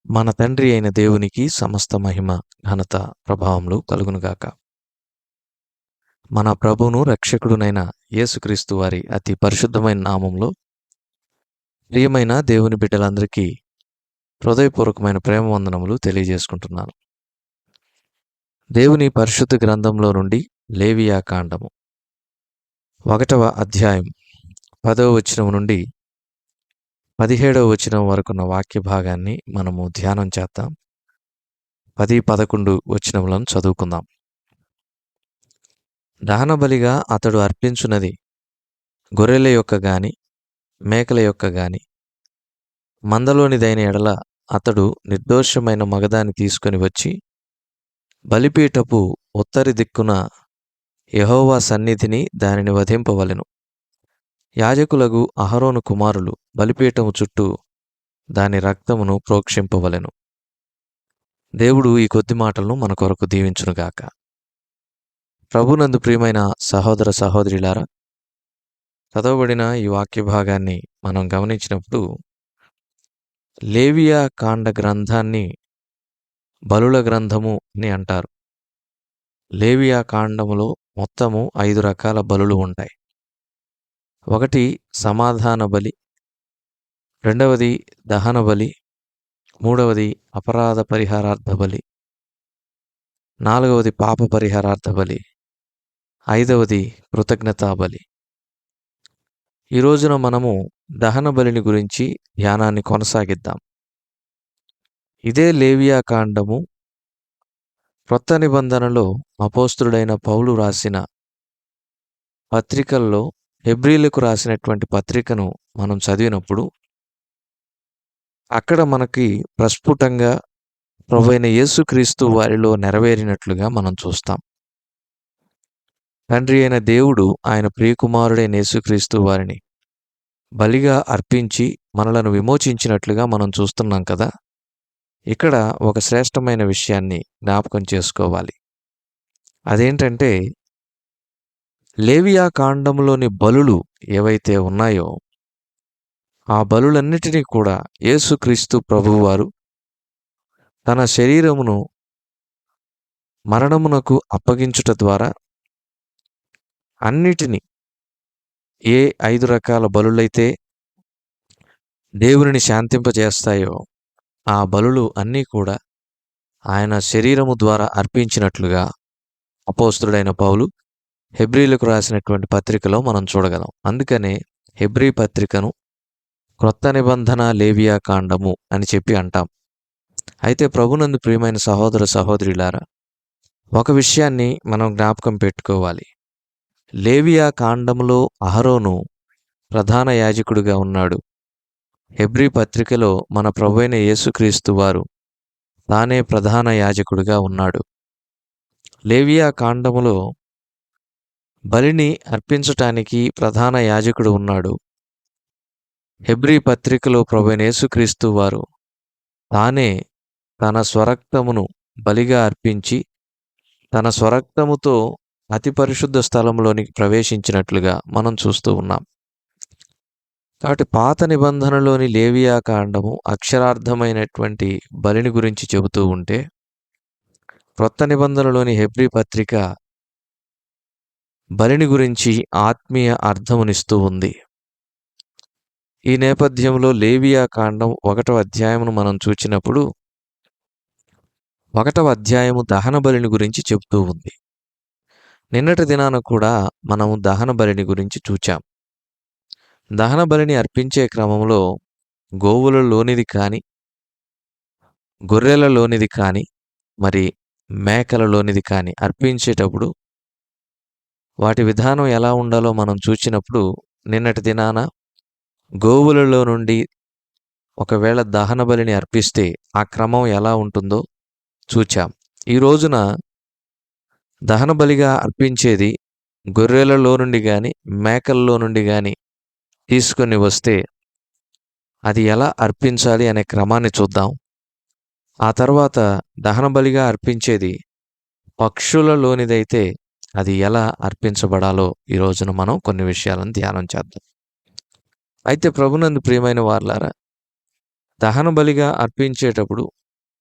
మన తండ్రి అయిన దేవునికి సమస్త మహిమ, ఘనత, ప్రభావములు కలుగునుగాక. మన ప్రభువును రక్షకుడునైన యేసుక్రీస్తు వారి అతి పరిశుద్ధమైన నామంలో ప్రియమైన దేవుని బిడ్డలందరికీ హృదయపూర్వకమైన ప్రేమ వందనములు తెలియజేసుకుంటున్నాను. దేవుని పరిశుద్ధ గ్రంథంలో నుండి లేవియా కాండము 1వ అధ్యాయం 10వ వచనం నుండి 17వ వచనం వరకున్న వాక్య భాగాన్ని మనము ధ్యానం చేద్దాం. 10, 11 వచనములను చదువుకుందాం. దహనబలిగా అతడు అర్పించున్నది గొర్రెల యొక్క గాని మేకల యొక్క గాని మందలోనిదైన ఎడల అతడు నిర్దోషమైన మగదాన్ని తీసుకొని వచ్చి బలిపీఠపు ఉత్తరి దిక్కున యెహోవా సన్నిధిని దానిని వధింపవలెను. యాజకులగు అహరోను కుమారులు బలిపీఠము చుట్టూ దాని రక్తమును ప్రోక్షింపవలెను. దేవుడు ఈ కొద్ది మాటలను మన కొరకు దీవించునుగాక. ప్రభునందు ప్రియమైన సహోదర సహోదరులారా, చదవబడిన ఈ వాక్య భాగాన్ని మనం గమనించినప్పుడు లేవియా కాండ గ్రంథాన్ని బలుల గ్రంథము అని అంటారు. లేవియా కాండములో మొత్తము 5 రకాల బలులు ఉంటాయి. ఒకటి సమాధాన బలి, రెండవది దహన బలి, మూడవది అపరాధ పరిహారార్థ బలి, నాలుగవది పాప పరిహారార్థ బలి, ఐదవది కృతజ్ఞతా బలి. ఈ రోజున మనము దహన బలిని గురించి ధ్యానాన్ని కొనసాగిద్దాం. ఇదే లేవియా కాండము క్రొత్త నిబంధనలో అపోస్తులుడైన పౌలు రాసిన పత్రికల్లో హెబ్రీలకు రాసినటువంటి పత్రికను మనం చదివినప్పుడు అక్కడ మనకి ప్రస్ఫుటంగా ప్రభువైన యేసుక్రీస్తు వారిలో నెరవేరినట్లుగా మనం చూస్తాం. తండ్రి అయిన దేవుడు ఆయన ప్రియకుమారుడైన యేసుక్రీస్తు వారిని బలిగా అర్పించి మనలను విమోచించినట్లుగా మనం చూస్తున్నాం కదా. ఇక్కడ ఒక శ్రేష్టమైన విషయాన్ని జ్ఞాపకం చేసుకోవాలి. అదేంటంటే లేవియా కాండంలోని బలులు ఏవైతే ఉన్నాయో ఆ బలులన్నిటినీ కూడా యేసుక్రీస్తు ప్రభువారు తన శరీరమును మరణమునకు అప్పగించుట ద్వారా అన్నిటినీ ఏ 5 రకాల బలులైతే దేవునిని శాంతింపజేస్తాయో ఆ బలులు అన్నీ కూడా ఆయన శరీరము ద్వారా అర్పించినట్లుగా అపోస్తులుడైన పౌలు హెబ్రీలకు రాసినటువంటి పత్రికలో మనం చూడగలం. అందుకనే హెబ్రీ పత్రికను క్రొత్త నిబంధన లేవియా కాండము అని చెప్పి అంటాం. అయితే ప్రభునందు ప్రియమైన సహోదర సహోదరులారా, ఒక విషయాన్ని మనం జ్ఞాపకం పెట్టుకోవాలి. లేవియా కాండములో అహరోను ప్రధాన యాజకుడిగా ఉన్నాడు. హెబ్రీ పత్రికలో మన ప్రభువైన యేసుక్రీస్తు వారు తానే ప్రధాన యాజకుడిగా ఉన్నాడు. లేవియా కాండములో బలిని అర్పించటానికి ప్రధాన యాజకుడు ఉన్నాడు. హెబ్రీ పత్రికలో ప్రభువైన యేసుక్రీస్తు వారు తానే తన స్వరక్తమును బలిగా అర్పించి తన స్వరక్తముతో అతి పరిశుద్ధ స్థలంలోనికి ప్రవేశించినట్లుగా మనం చూస్తూ ఉన్నాం. కాబట్టి పాత నిబంధనలోని లేవియా కాండము అక్షరార్థమైనటువంటి బలిని గురించి చెబుతూ ఉంటే క్రొత్త నిబంధనలోని హెబ్రీ పత్రిక బలిని గురించి ఆత్మీయ అర్థమునిస్తూ ఉంది. ఈ నేపథ్యంలో లేవియా కాండం 1వ అధ్యాయమును మనం చూచినప్పుడు 1వ అధ్యాయము దహన బలిని గురించి చెబుతూ ఉంది. నిన్నటి దినాన కూడా మనము దహన బలిని గురించి చూచాం. దహన బలిని అర్పించే క్రమంలో గోవులలోనిది కానీ గొర్రెలలోనిది కానీ మరి మేకలలోనిది కానీ అర్పించేటప్పుడు వాటి విధానం ఎలా ఉండాలో మనం చూచినప్పుడు నిన్నటి దినాన గోవులలో నుండి ఒకవేళ దహన బలిని అర్పిస్తే ఆ క్రమం ఎలా ఉంటుందో చూచాం. ఈ రోజున దహన బలిగా అర్పించేది గొర్రెలలో నుండి కానీ మేకల్లో నుండి కానీ తీసుకొని వస్తే అది ఎలా అర్పించాలి అనే క్రమాన్ని చూద్దాం. ఆ తర్వాత దహన బలిగా అర్పించేది పక్షులలోనిదైతే అది ఎలా అర్పించబడాలో ఈ రోజున మనం కొన్ని విషయాలను ధ్యానం చేద్దాం. అయితే ప్రభునందు ప్రియమైన వారలారా, దహన బలిగా అర్పించేటప్పుడు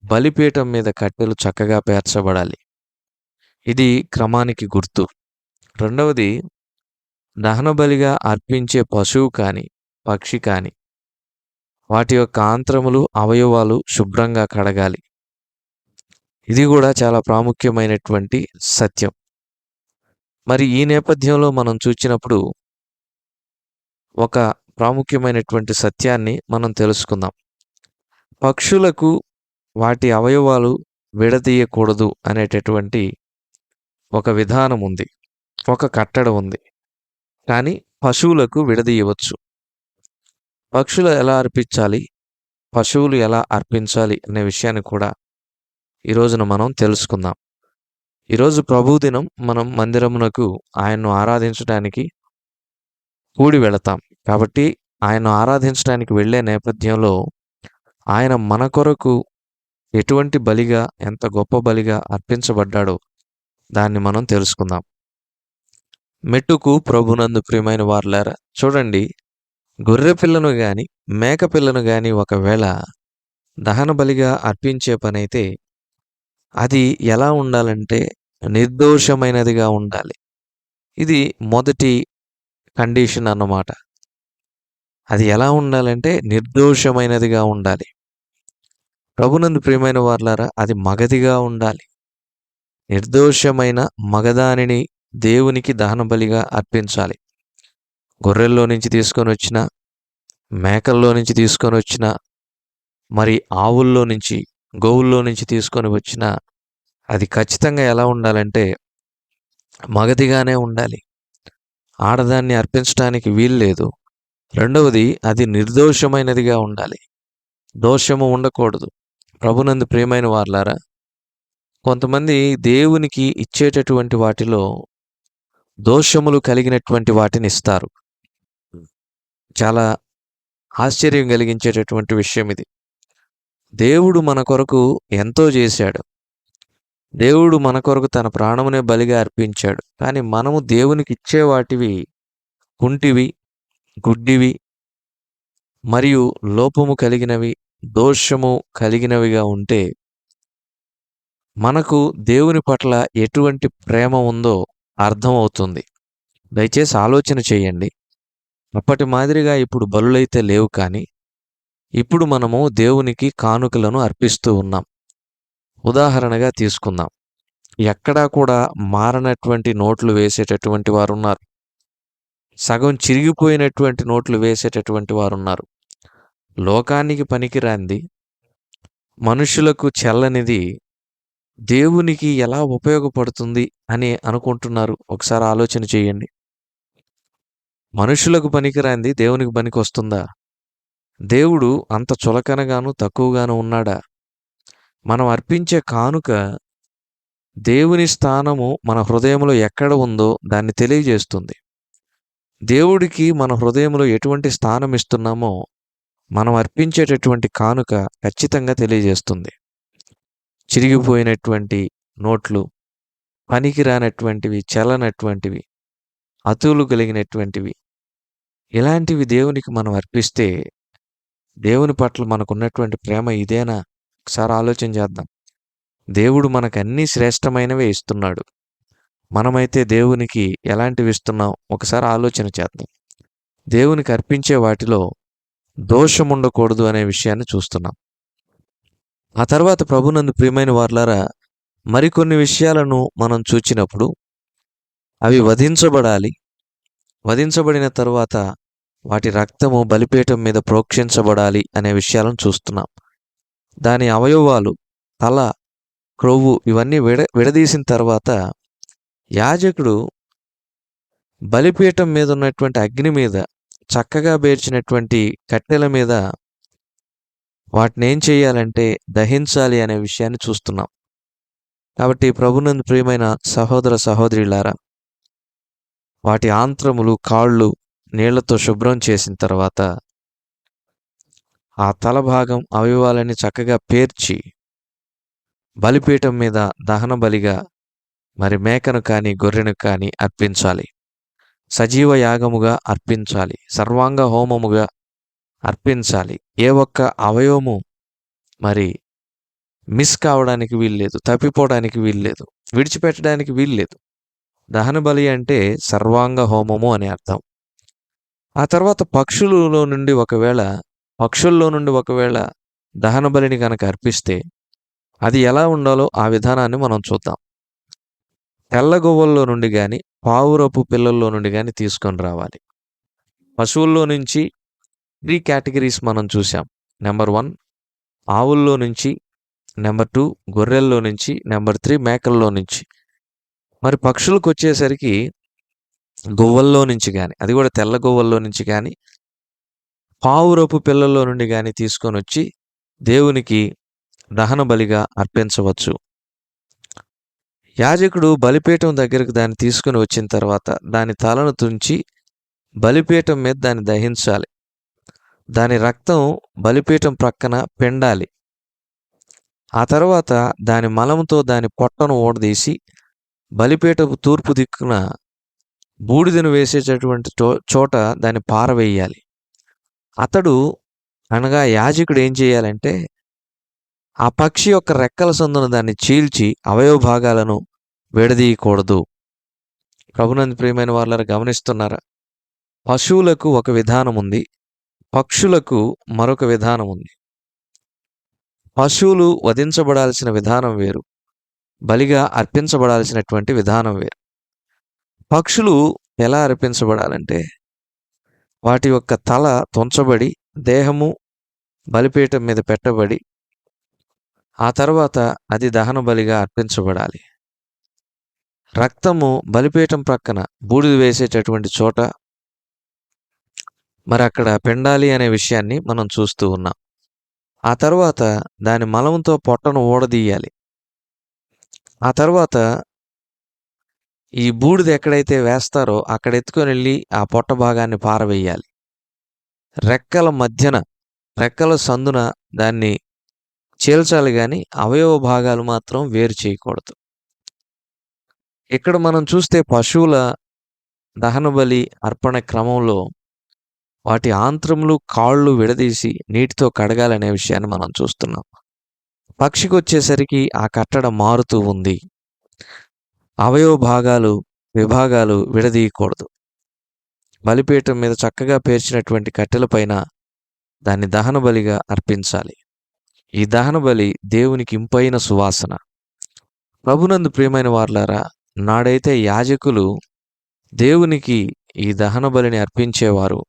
బలిపీఠం మీద కట్టెలు చక్కగా పేర్చబడాలి. ఇది క్రమానికి గుర్తు. రెండవది, దహన బలిగా అర్పించే పశువు కానీ, పక్షి కానీ వాటి యొక్క ఆంత్రములు, అవయవాలు శుభ్రంగా కడగాలి. ఇది కూడా చాలా ప్రాముఖ్యమైనటువంటి సత్యం. మరి ఈ నేపథ్యంలో మనం చూచినప్పుడు ఒక ప్రాముఖ్యమైనటువంటి సత్యాన్ని మనం తెలుసుకుందాం. పక్షులకు వాటి అవయవాలు విడదీయకూడదు అనేటటువంటి ఒక విధానం ఉంది. ఒక కట్టడ ఉంది. కానీ పశువులకు విడదీయవచ్చు. పక్షులు ఎలా అర్పించాలి, పశువులు ఎలా అర్పించాలి అనే విషయాన్ని కూడా ఈ రోజున మనం తెలుసుకుందాం. ఈరోజు ప్రభుదినం. మనం మందిరమునకు ఆయన్ను ఆరాధించడానికి కూడి వెళతాం. కాబట్టి ఆయన్ను ఆరాధించడానికి వెళ్ళే నేపథ్యంలో ఆయన మన కొరకు ఎటువంటి బలిగా, ఎంత గొప్ప బలిగా అర్పించబడ్డాడో దాన్ని మనం తెలుసుకుందాం. మెట్టుకు ప్రభునందు ప్రియమైన వారలారా, చూడండి, గొర్రె పిల్లను గాని, మేక పిల్లను గాని ఒకవేళ దహన బలిగా అర్పించే పనైతే అది ఎలా ఉండాలంటే నిర్దోషమైనదిగా ఉండాలి. ఇది మొదటి కండిషన్ అన్నమాట. అది ఎలా ఉండాలంటే నిర్దోషమైనదిగా ఉండాలి. ప్రభునందు ప్రియమైన వారలారా, అది మగదిగా ఉండాలి. నిర్దోషమైన మగదానిని దేవునికి దహన బలిగా అర్పించాలి. గొర్రెల్లో నుంచి తీసుకొని వచ్చిన, మేకల్లో నుంచి తీసుకొని వచ్చిన, మరి ఆవుల్లో నుంచి, గోవుల్లో నుంచి తీసుకొని వచ్చిన అది ఖచ్చితంగా ఎలా ఉండాలంటే మగదిగానే ఉండాలి. ఆడదాన్ని అర్పించడానికి వీల్లేదు. రెండవది, అది నిర్దోషమైనదిగా ఉండాలి. దోషము ఉండకూడదు. ప్రభునందు ప్రియమైన వారలారా, కొంతమంది దేవునికి ఇచ్చేటటువంటి వాటిలో దోషములు కలిగినటువంటి వాటిని ఇస్తారు. చాలా ఆశ్చర్యం కలిగించేటటువంటి విషయం ఇది. దేవుడు మన కొరకు ఎంతో చేశాడు. దేవుడు మన కొరకు తన ప్రాణమునే బలిగా అర్పించాడు. కానీ మనము దేవునికి ఇచ్చే వాటివి కుంటివి, గుడ్డివి మరియు లోపము కలిగినవి, దోషము కలిగినవిగా ఉంటే మనకు దేవుని పట్ల ఎటువంటి ప్రేమ ఉందో అర్థమవుతుంది. దయచేసి ఆలోచన చేయండి. అప్పటి మాదిరిగా ఇప్పుడు బలులైతే లేవు, కానీ ఇప్పుడు మనము దేవునికి కానుకలను అర్పిస్తూ ఉన్నాం. ఉదాహరణగా తీసుకుందాం. ఎక్కడా కూడా మారనటువంటి నోట్లు వేసేటటువంటి వారున్నారు. సగం చిరిగిపోయినటువంటి నోట్లు వేసేటటువంటి వారున్నారు. లోకానికి పనికిరాంది, మనుషులకు చెల్లనిది దేవునికి ఎలా ఉపయోగపడుతుంది అని అనుకుంటున్నారు? ఒకసారి ఆలోచన చేయండి. మనుషులకు పనికిరాంది దేవునికి పనికొస్తుందా? దేవుడు అంత చులకనగాను, తక్కువగాను ఉన్నాడా? మనం అర్పించే కానుక దేవుని స్థానము మన హృదయంలో ఎక్కడ ఉందో దాన్ని తెలియజేస్తుంది. దేవుడికి మన హృదయంలో ఎటువంటి స్థానం ఇస్తున్నామో మనం అర్పించేటటువంటి కానుక ఖచ్చితంగా తెలియజేస్తుంది. చిరిగిపోయినటువంటి నోట్లు, పనికిరానటువంటివి, చెల్లనటువంటివి, అతులు కలిగినటువంటివి, ఇలాంటివి దేవునికి మనం అర్పిస్తే దేవుని పట్ల మనకున్నటువంటి ప్రేమ ఇదేనా? ఒకసారి ఆలోచన చేద్దాం. దేవుడు మనకు అన్నీ శ్రేష్టమైనవే ఇస్తున్నాడు. మనమైతే దేవునికి ఎలాంటివి ఇస్తున్నాం? ఒకసారి ఆలోచన చేద్దాం. దేవునికి అర్పించే వాటిలో దోషం ఉండకూడదు అనే విషయాన్ని చూస్తున్నాం. ఆ తర్వాత ప్రభునందు ప్రియమైన వారలారా, మరికొన్ని విషయాలను మనం చూచినప్పుడు అవి వధించబడాలి. వధించబడిన తరువాత వాటి రక్తము బలిపీఠం మీద ప్రోక్షించబడాలి అనే విషయాలను చూస్తున్నాం. దాని అవయవాలు, తల, క్రొవ్వు ఇవన్నీ విడదీసిన తర్వాత యాజకుడు బలిపీఠం మీద ఉన్నటువంటి అగ్ని మీద, చక్కగా పేర్చినటువంటి కట్టెల మీద వాటిని ఏం చేయాలంటే దహించాలి అనే విషయాన్ని చూస్తున్నాం. కాబట్టి ప్రభునందు ప్రియమైన సహోదర సహోదరులారా, వాటి ఆంత్రములు, కాళ్ళు నీళ్లతో శుభ్రం చేసిన తర్వాత ఆ తల భాగం, అవయవాలని చక్కగా పేర్చి బలిపీఠం మీద దహన బలిగా మరి మేకను కానీ, గొర్రెను కానీ అర్పించాలి. సజీవ యాగముగా అర్పించాలి. సర్వాంగ హోమముగా అర్పించాలి. ఏ ఒక్క అవయవము మరి మిస్ కావడానికి వీల్లేదు. తప్పిపోవడానికి వీల్లేదు. విడిచిపెట్టడానికి వీల్లేదు. దహన బలి అంటే సర్వాంగ హోమము అని అర్థం. ఆ తర్వాత పక్షుల్లో నుండి ఒకవేళ దహన బలిని గనక అర్పిస్తే అది ఎలా ఉండాలో ఆ విధానాన్ని మనం చూద్దాం. తెల్ల గొవ్వల్లో నుండి గాని, పావురపు పిల్లల్లో నుండి గాని తీసుకొని రావాలి. పశువుల్లో నుంచి 3 కేటగిరీస్ మనం చూసాం. నంబర్ 1 ఆవుల్లో నుంచి, నంబర్ 2 గొర్రెల్లో నుంచి, నంబర్ 3 మేకల్లో నుంచి. మరి పక్షులకొచ్చేసరికి గువ్వల్లో నుంచి గాని, అది కూడా తెల్ల గువ్వల్లో నుంచి గాని, పావురపు పిల్లల్లో నుండి గాని తీసుకొనొచ్చి దేవునికి దహన బలిగా అర్పించవచ్చు. యాజకుడు బలిపీఠం దగ్గరకు దాన్ని తీసుకొని వచ్చిన తర్వాత దాని తలను తుంచి బలిపీఠం మీద దాన్ని దహించాలి. దాని రక్తం బలిపీఠం ప్రక్కన పిండాలి. ఆ తర్వాత దాని మలంతో దాని పొట్టను ఊడదీసి బలిపీఠపు తూర్పు దిక్కున బూడిదను వేసేటటువంటి చోట దాన్ని పారవేయాలి. అతడు అనగా యాజకుడు ఏం చేయాలంటే ఆ పక్షి యొక్క రెక్కల సందున దాన్ని చీల్చి అవయవ భాగాలను విడదీయకూడదు. ప్రభునందు ప్రియమైన వాళ్ళని గమనిస్తున్నారా? పశువులకు ఒక విధానం ఉంది, పక్షులకు మరొక విధానం ఉంది. పశువులు వధించబడాల్సిన విధానం వేరు, బలిగా అర్పించబడాల్సినటువంటి విధానం వేరు. పక్షులు ఎలా అర్పించబడాలంటే వాటి యొక్క తల తుంచబడి దేహము బలిపీఠం మీద పెట్టబడి ఆ తర్వాత అది దహన బలిగా అర్పించబడాలి. రక్తము బలిపీఠం ప్రక్కన బూడిద వేసేటటువంటి చోట మరి అక్కడ పిండాలి అనే విషయాన్ని మనం చూస్తూ ఉన్నాం. ఆ తర్వాత దాని మలంతో పొట్టను ఊడదీయాలి. ఆ తర్వాత ఈ బూడిద ఎక్కడైతే వేస్తారో అక్కడ ఎత్తుకొని వెళ్ళి ఆ పొట్ట భాగాన్ని పారవేయాలి. రెక్కల సందున దాన్ని చీల్చాలి గాని అవయవ భాగాలు మాత్రం వేరు చేయకూడదు. ఇక్కడ మనం చూస్తే పశువుల దహన బలి అర్పణ క్రమంలో వాటి ఆంత్రములు, కాళ్ళు విడదీసి నీటితో కడగాలనే విషయాన్ని మనం చూస్తున్నాం. పక్షికొచ్చేసరికి ఆ కట్టడ మారుతూ ఉంది. అవయవ విభాగాలు విడదీయకూడదు. బలిపీఠం మీద చక్కగా పేర్చినటువంటి కట్టెలపైన దాన్ని దహన బలిగా అర్పించాలి. ఈ దహన బలి దేవునికి ఇంపైన సువాసన. ప్రభునందు ప్రియమైన వార్లారా, నాడైతే యాజకులు దేవునికి ఈ దహన బలిని అర్పించేవారు.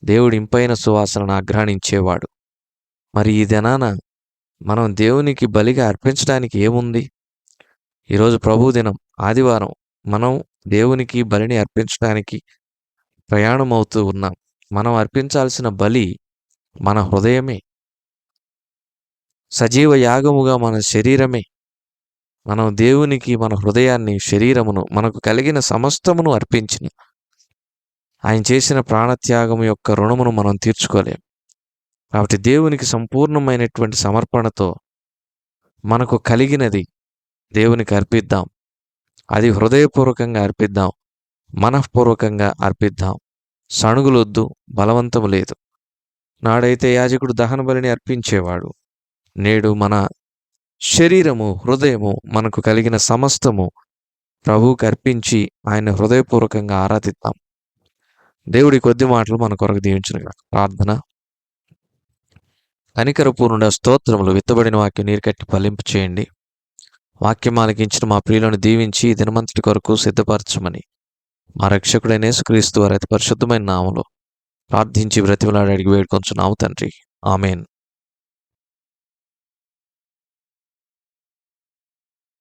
దేవుడి ఇంపైన సువాసనను ఆఘ్రాణించేవాడు. మరి ఈ దినాన మనం దేవునికి బలిగా అర్పించడానికి ఏముంది? ఈరోజు ప్రభు దినం, ఆదివారం. మనం దేవునికి బలిని అర్పించడానికి ప్రయాణం అవుతూ ఉన్నాం. మనం అర్పించాల్సిన బలి మన హృదయమే, సజీవ యాగముగా మన శరీరమే. మనం దేవునికి మన హృదయాన్ని, శరీరమును, మనకు కలిగిన సమస్తమును అర్పించిన ఆయన చేసిన ప్రాణత్యాగం యొక్క రుణమును మనం తీర్చుకోలేం. కాబట్టి దేవునికి సంపూర్ణమైనటువంటి సమర్పణతో మనకు కలిగినది దేవునికి అర్పిద్దాం. అది హృదయపూర్వకంగా అర్పిద్దాం, మనఃపూర్వకంగా అర్పిద్దాం. సణుగులొద్దు, బలవంతము లేదు. నాడైతే యాజకుడు దహన బలిని అర్పించేవాడు, నేడు మన శరీరము, హృదయము, మనకు కలిగిన సమస్తము ప్రభువుకి అర్పించి ఆయన హృదయపూర్వకంగా ఆరాధిద్దాం. దేవుడి కొద్ది మాటలు మన కొరకు దీవించునుగా. ప్రార్థన. కనికరపూర్ణుడ, స్తోత్రములు. విత్తబడిన వాక్యం నీరు కట్టి ఫలింపు చేయండి. వాక్యం ఆలకించిన మా ప్రియులను దీవించి దినమంతటి కొరకు సిద్ధపరచమని మా రక్షకుడైన యేసుక్రీస్తు వారి అతి పరిశుద్ధమైన నామములో ప్రార్థించి బ్రతిమలాడి అడిగి వేడుకొంచున్నాము తండ్రి. ఆమేన్.